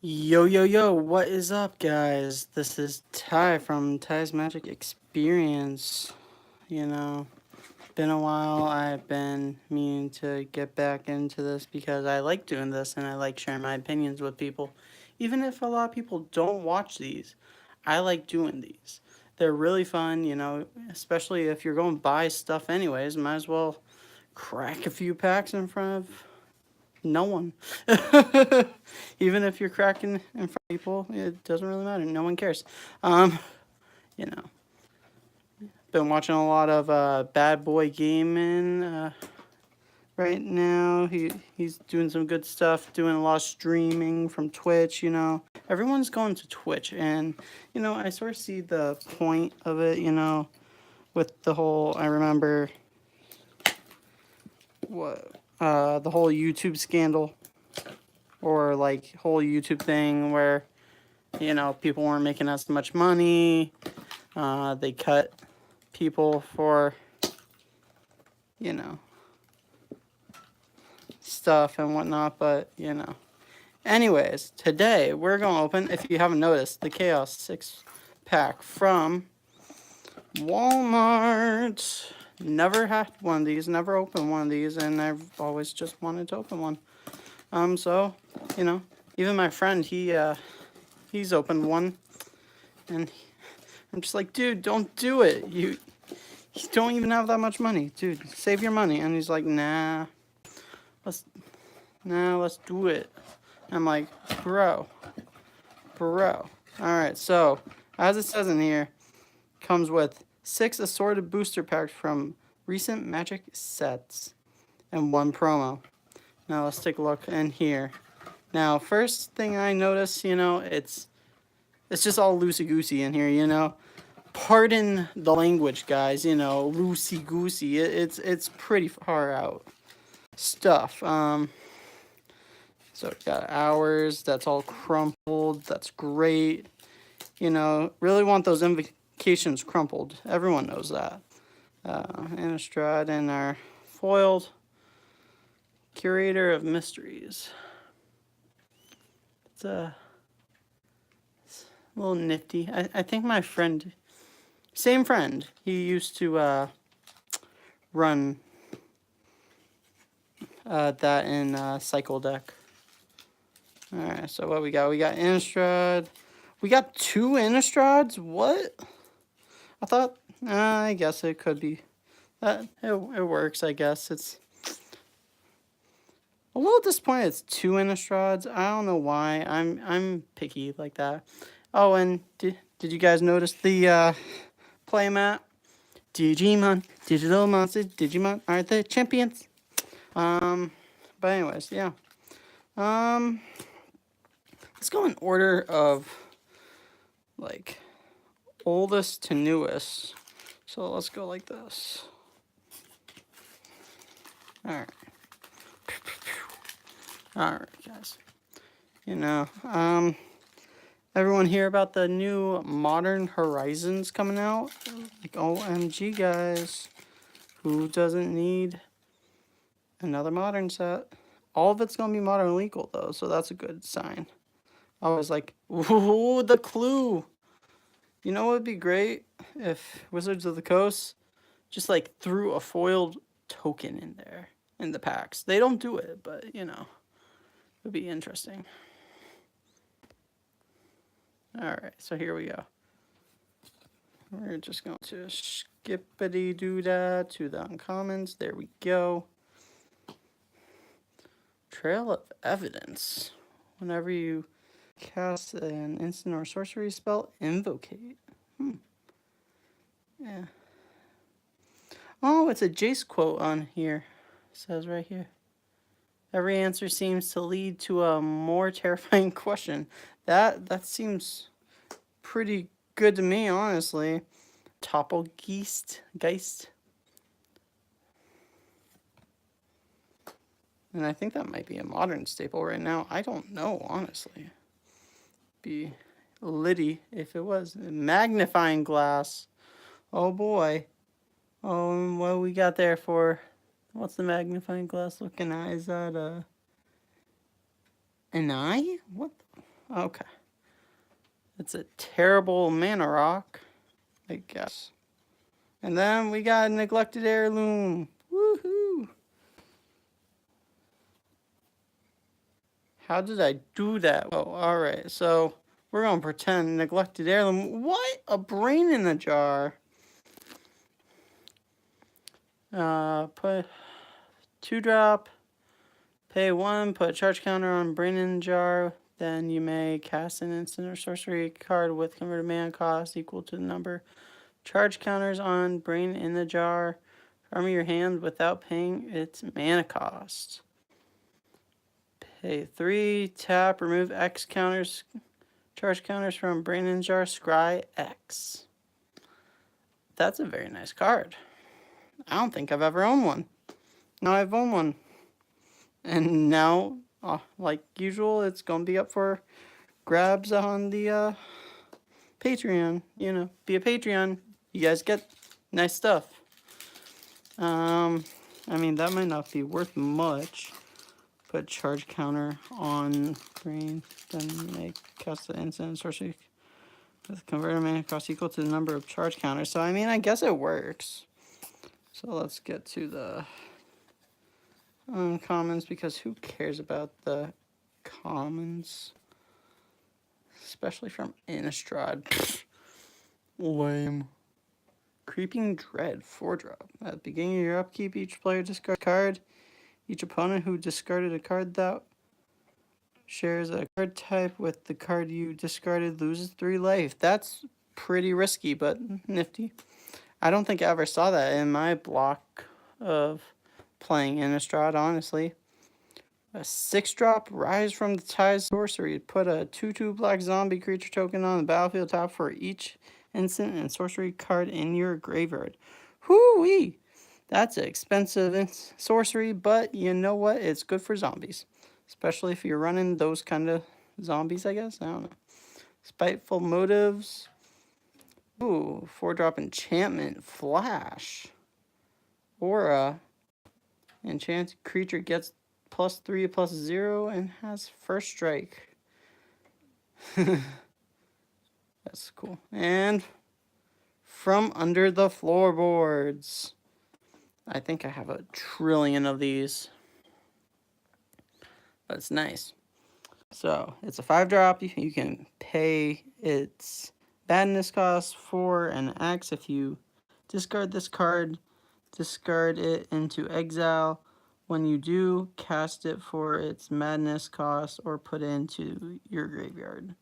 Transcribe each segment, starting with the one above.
Yo, yo, yo, what is up, guys? This is Ty from Ty's Magic Experience. You know, been a while. I've been meaning to get back into this because I like doing this and I like sharing my opinions with people. Even if a lot of people don't watch these, I like doing these. They're really fun, especially if you're going to buy stuff anyways. Might as well crack a few packs in front of no one. Even if you're cracking in front of people, it doesn't really matter. No one cares. Um, you know, been watching a lot of Bad Boy Gaming right now. He's doing some good stuff, doing a lot of streaming from Twitch. Everyone's going to Twitch, and I sort of see the point of it. With the whole, I remember what the whole YouTube scandal or like whole YouTube thing where people weren't making as much money. They cut people for stuff and whatnot, but anyways, today we're gonna open, if you haven't noticed, the Chaos 6-pack from Walmart. Never had one of these, never opened one of these, and I've always just wanted to open one. So even my friend, he's opened one, and I'm just like, dude, don't do it. You don't even have that much money, dude. Save your money. And he's like, let's do it. I'm like, bro. All right, so as it says in here, comes with 6 assorted booster packs from recent Magic sets and 1 promo. Now let's take a look in here. Now, first thing I notice, it's just all loosey-goosey in here, Pardon the language, guys, loosey-goosey. It's pretty far out stuff. So we got hours, that's all crumpled, that's great. Really want those invocations crumpled. Everyone knows that. Innistrad and our foiled Curator of Mysteries. It's a little nifty. I think my friend, same friend, he used to run that in Cycle Deck. Alright, so what we got? We got Innistrad. We got 2 Innistrads? What? I thought, I guess it could be. It works, I guess. It's a little disappointed it's 2 Innistrads. I don't know why. I'm picky like that. Oh, and did you guys notice the playmat? Digimon, digital monsters, Digimon are the champions. But anyways, yeah. Let's go in order of like oldest to newest. So let's go like this. Alright. Alright, guys. Everyone hear about the new Modern Horizons coming out? Like, OMG, guys. Who doesn't need another modern set? All of it's going to be modern legal, though, so that's a good sign. I was like, ooh, the clue. You know what would be great? If Wizards of the Coast just, like, threw a foiled token in there in the packs. They don't do it, but, it would be interesting. Alright, so here we go. We're just going to skippity-doo-dah to the uncommons. There we go. Trail of Evidence. Whenever you cast an instant or sorcery spell, invocate. Yeah. Oh, it's a Jace quote on here. It says right here. Every answer seems to lead to a more terrifying question. That seems pretty good to me, honestly. Geist. And I think that might be a modern staple right now. I don't know, honestly. Be litty if it was. Magnifying glass. Oh boy. Oh, what we got there for? What's the magnifying glass looking at? Is that an eye? What? Okay. It's a terrible mana rock, I guess. And then we got Neglected Heirloom. Woohoo! How did I do that? Oh, alright. So, we're going to pretend Neglected Heirloom. What? A brain in the jar. Put 2-drop. Pay 1, put a charge counter on brain in the jar. Then you may cast an instant or sorcery card with converted mana cost equal to the number charge counters on brain in the jar from your hand without paying its mana cost. Pay 3, tap, remove X counters, charge counters from brain in the jar, scry X. That's a very nice card. I don't think I've ever owned one. Now I've owned one. And now, like usual, it's going to be up for grabs on the Patreon. You know, be a Patreon. You guys get nice stuff. I mean, that might not be worth much. Put charge counter on brain, then make cast the instant sorcery with converted mana cost equal to the number of charge counters. So, I mean, I guess it works. So, let's get to the uncommons, because who cares about the commons? Especially from Innistrad. Lame. Creeping Dread, 4-drop. At the beginning of your upkeep, each player discards a card. Each opponent who discarded a card that shares a card type with the card you discarded loses 3 life. That's pretty risky, but nifty. I don't think I ever saw that in my block of playing Innistrad, honestly. A 6-drop, Rise from the Tide sorcery. Put a 2/2 black zombie creature token on the battlefield top for each instant and sorcery card in your graveyard. Whoo-wee! That's an expensive sorcery, but you know what? It's good for zombies. Especially if you're running those kind of zombies, I guess. I don't know. Spiteful Motives. Ooh, 4-drop enchantment. Flash. Aura. Enchanted creature gets +3/+0 and has first strike. That's cool. And From Under the Floorboards. I think I have a trillion of these. But it's nice. So, it's a 5-drop. You can pay its badness cost for an X. If you discard this card, discard it into exile. When you do, cast it for its madness cost or put it into your graveyard.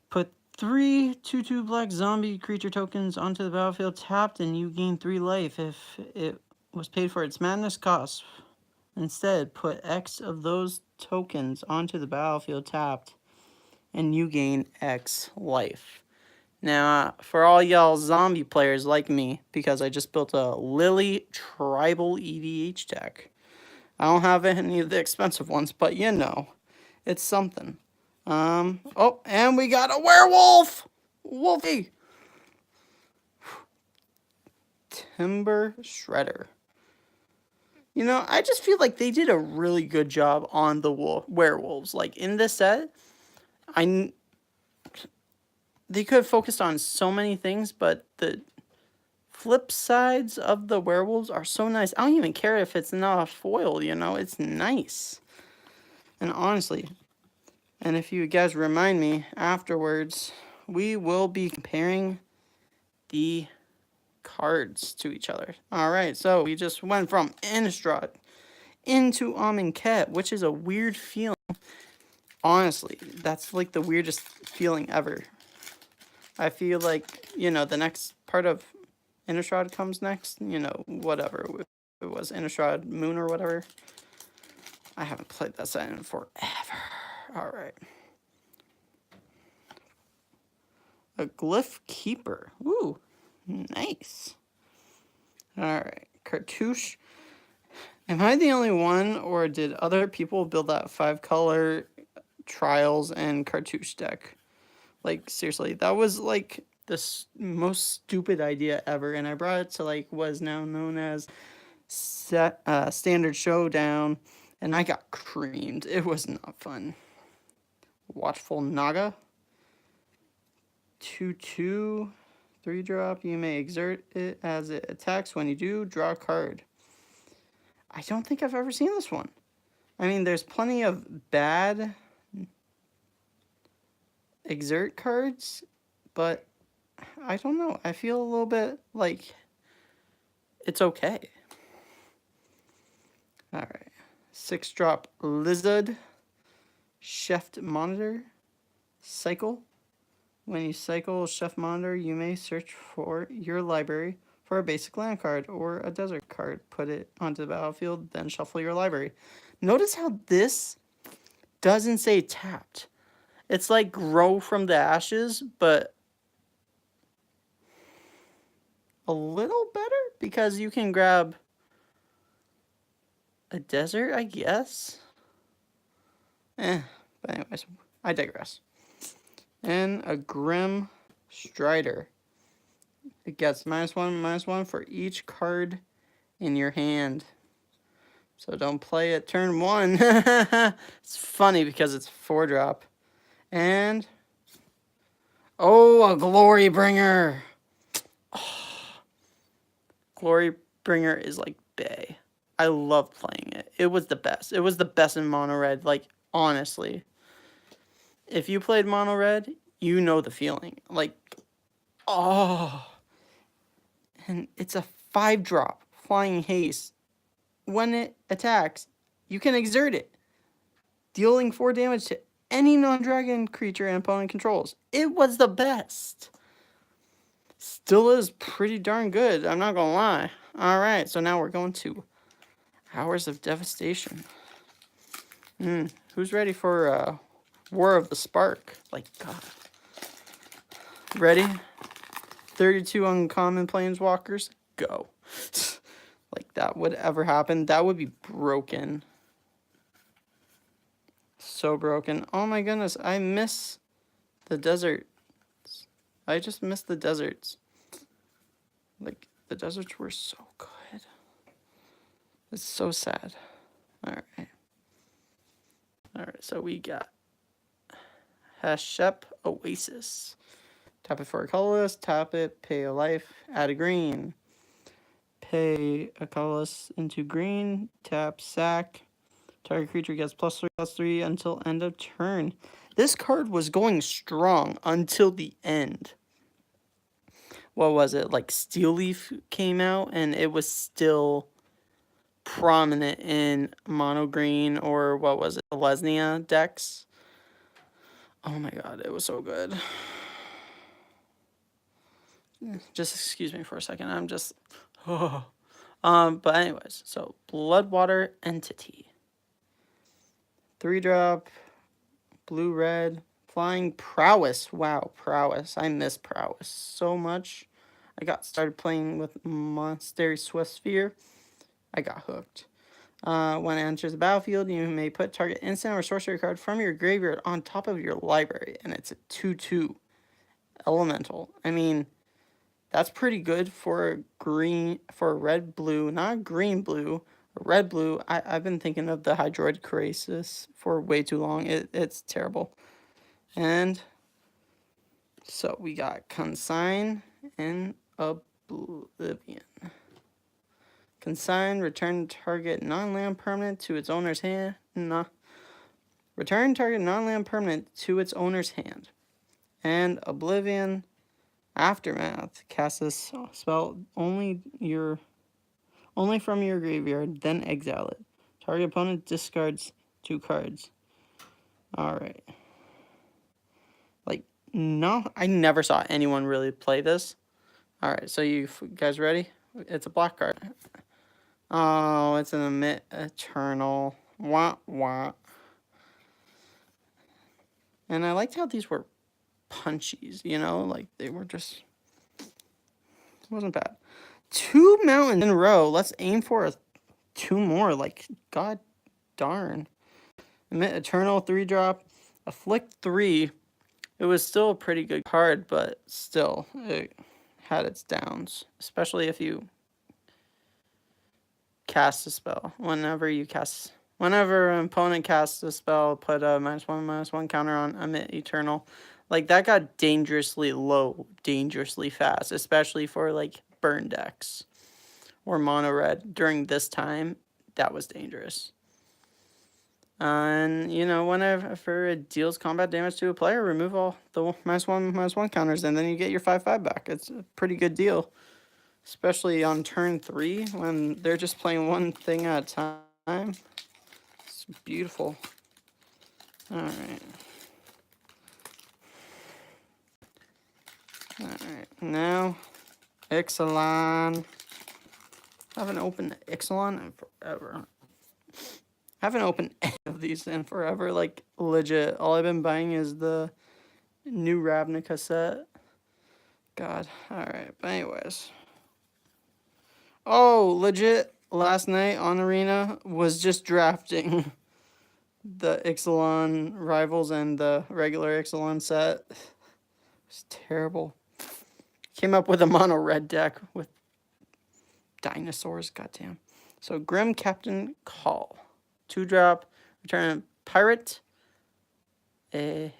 Put 3 2/2 black zombie creature tokens onto the battlefield tapped, and you gain 3 life if it was paid for its madness cost. Instead, put X of those tokens onto the battlefield tapped, and you gain X life. Now, for all y'all zombie players like me, because I just built a Lily Tribal EDH deck. I don't have any of the expensive ones, but you know, it's something. Oh, and we got a werewolf! Wolfie! Timber Shredder. You know, I just feel like they did a really good job on the werewolves. Like, in this set, they could have focused on so many things, but the flip sides of the werewolves are so nice. I don't even care if it's not foiled, you know? It's nice. And honestly, and if you guys remind me afterwards, we will be comparing the cards to each other. Alright, so we just went from Innistrad into Amonkhet, which is a weird feeling. Honestly, that's like the weirdest feeling ever. I feel like, you know, the next part of Innistrad comes next. You know, whatever. It was Innistrad Moon or whatever. I haven't played that set in forever. Alright. A Glyph Keeper. Ooh, nice. Alright, Cartouche. Am I the only one, or did other people build that 5-color Trials and Cartouche deck? Like, seriously, that was like the most stupid idea ever, and I brought it to like what is now known as Standard Showdown, and I got creamed. It was not fun. Watchful Naga. 2/2. 3-drop. You may exert it as it attacks. When you do, draw a card. I don't think I've ever seen this one. I mean, there's plenty of bad exert cards, but I don't know. I feel a little bit like it's okay. All right. 6-drop Lizard. Chef Monitor. Cycle. When you cycle Chef Monitor, you may search for your library for a basic land card or a desert card. Put it onto the battlefield, then shuffle your library. Notice how this doesn't say tapped. It's like Grow from the Ashes, but a little better because you can grab a desert, I guess. But anyways, I digress. And a Grim Strider. It gets -1/-1 for each card in your hand. So don't play it turn 1. It's funny because it's 4-drop. And oh, a Glory Bringer. Oh, Glory Bringer is like bae. I love playing it. It was the best. It was the best in mono red, like honestly. If you played mono red, you know the feeling. Like, oh. And it's a 5-drop flying haste. When it attacks, you can exert it, dealing 4 damage to any non-dragon creature an opponent controls. It was the best. Still is pretty darn good, I'm not gonna lie. Alright, so now we're going to Hours of Devastation. Who's ready for War of the Spark? Like, God. Ready? 32 uncommon planeswalkers. Go. Like, that would ever happen. That would be broken. So broken. Oh my goodness, I miss the deserts. I just miss the deserts. Like, the deserts were so good. It's so sad. Alright. Alright, so we got Hashep Oasis. Tap it for a colorless, tap it, pay a life, add a green. Pay a colorless into green, tap, sack. Target creature gets +3/+3 until end of turn. This card was going strong until the end. What was it? Like Steel Leaf came out and it was still prominent in mono green or what was it? The Lesnia decks. Oh my god, it was so good. Just excuse me for a second. I'm just but anyways, so Bloodwater Entity. 3-drop, blue-red, flying Prowess. Wow, Prowess. I miss Prowess so much. I got started playing with Monastery Swiftspear. I got hooked. When it enters the battlefield, you may put target instant or sorcery card from your graveyard on top of your library, and it's a 2/2 elemental. I mean, that's pretty good for a red-blue, not green-blue. Red blue, I've been thinking of the Hydroid Crisis for way too long. It's terrible. And so we got Consign and Oblivion. Consign, return target non-land permanent to its owner's hand. Return target non-land permanent to its owner's hand. And Oblivion, Aftermath, cast this spell only from your graveyard, then exile it. Target opponent discards 2 cards. Alright. Like, no, I never saw anyone really play this. Alright, so you guys ready? It's a black card. Oh, it's an Emit Eternal. Wah, wah. And I liked how these were punchies, you know? Like, they were just... It wasn't bad. 2 mountains in a row. Let's aim for 2 more. Like, god darn. Emit Eternal, 3-drop. Afflict 3. It was still a pretty good card, but still, it had its downs. Especially if you cast a spell. Whenever you cast Whenever an opponent casts a spell, put a -1/-1 counter on Emit Eternal. Like, that got dangerously low, dangerously fast, especially for, like, burn decks or mono red during this time. That was dangerous. And, you know, whenever it deals combat damage to a player, remove all the -1/-1 counters, and then you get your 5/5 back. It's a pretty good deal. Especially on turn 3, when they're just playing one thing at a time. It's beautiful. Alright. Alright, now, Ixalan. I haven't opened Ixalan in forever. I haven't opened any of these in forever, like, legit. All I've been buying is the new Ravnica set. God, alright, but anyways. Oh, legit, last night on Arena was just drafting the Ixalan Rivals and the regular Ixalan set. It's terrible. Came up with a mono red deck with dinosaurs, goddamn. So Grim Captain Call. 2-drop, return Pirate. Return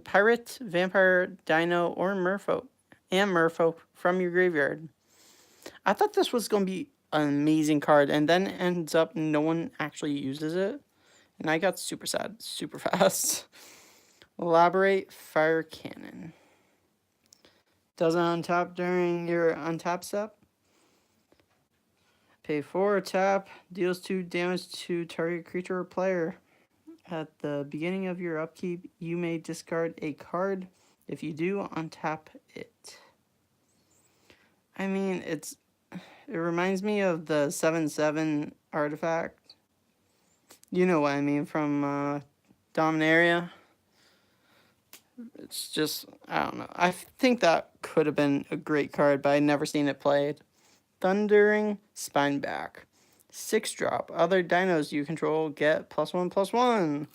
Pirate, Vampire, Dino, or Merfolk. And Merfolk from your graveyard. I thought this was going to be an amazing card, and then it ends up no one actually uses it. And I got super sad super fast. Elaborate Fire Cannon. Doesn't untap during your untap step. Pay 4, tap, deals 2 damage to target creature or player. At the beginning of your upkeep, you may discard a card. If you do, untap it. I mean, it reminds me of the 7/7 artifact. You know what I mean, from Dominaria. It's just, I don't know. I think that could have been a great card, but I'd never seen it played. Thundering Spineback. 6-drop. Other dinos you control get +1/+1.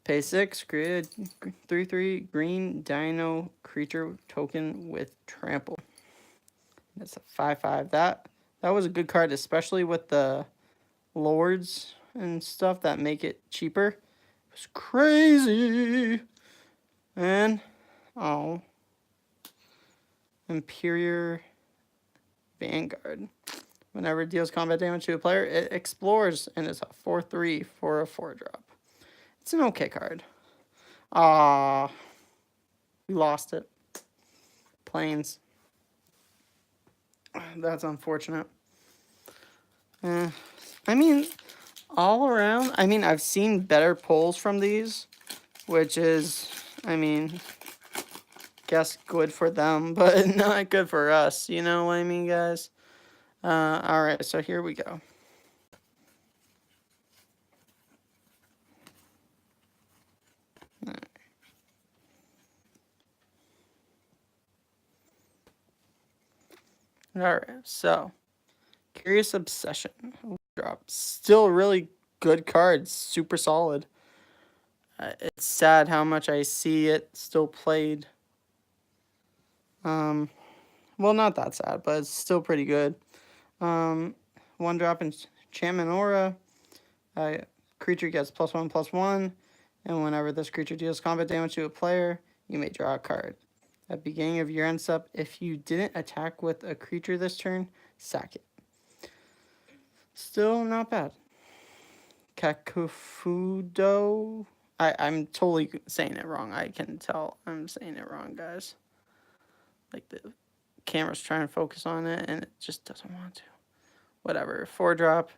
Pay 6, create a 3/3 green dino creature token with trample. That's a 5/5. That was a good card, especially with the lords and stuff that make it cheaper. It was crazy. And, oh, Imperial Vanguard. Whenever it deals combat damage to a player, it explores, and it's a 4/3 for a 4-drop. It's an okay card. Ah, we lost it. Plains. That's unfortunate. I mean, all around, I mean, I've seen better pulls from these, which is, I mean, guess good for them, but not good for us. You know what I mean, guys? Alright, so here we go. Alright, so Curious Obsession. Drop. Still a really good card. Super solid. It's sad how much I see it still played. Well, not that sad, but it's still pretty good. 1-drop Enchantment Aura. Creature gets +1/+1, and whenever this creature deals combat damage to a player, you may draw a card. At the beginning of your end step, if you didn't attack with a creature this turn, sack it. Still not bad. Kakufudo. I'm totally saying it wrong. I can tell I'm saying it wrong, guys. Like, the camera's trying to focus on it, and it just doesn't want to. Whatever. 4-drop.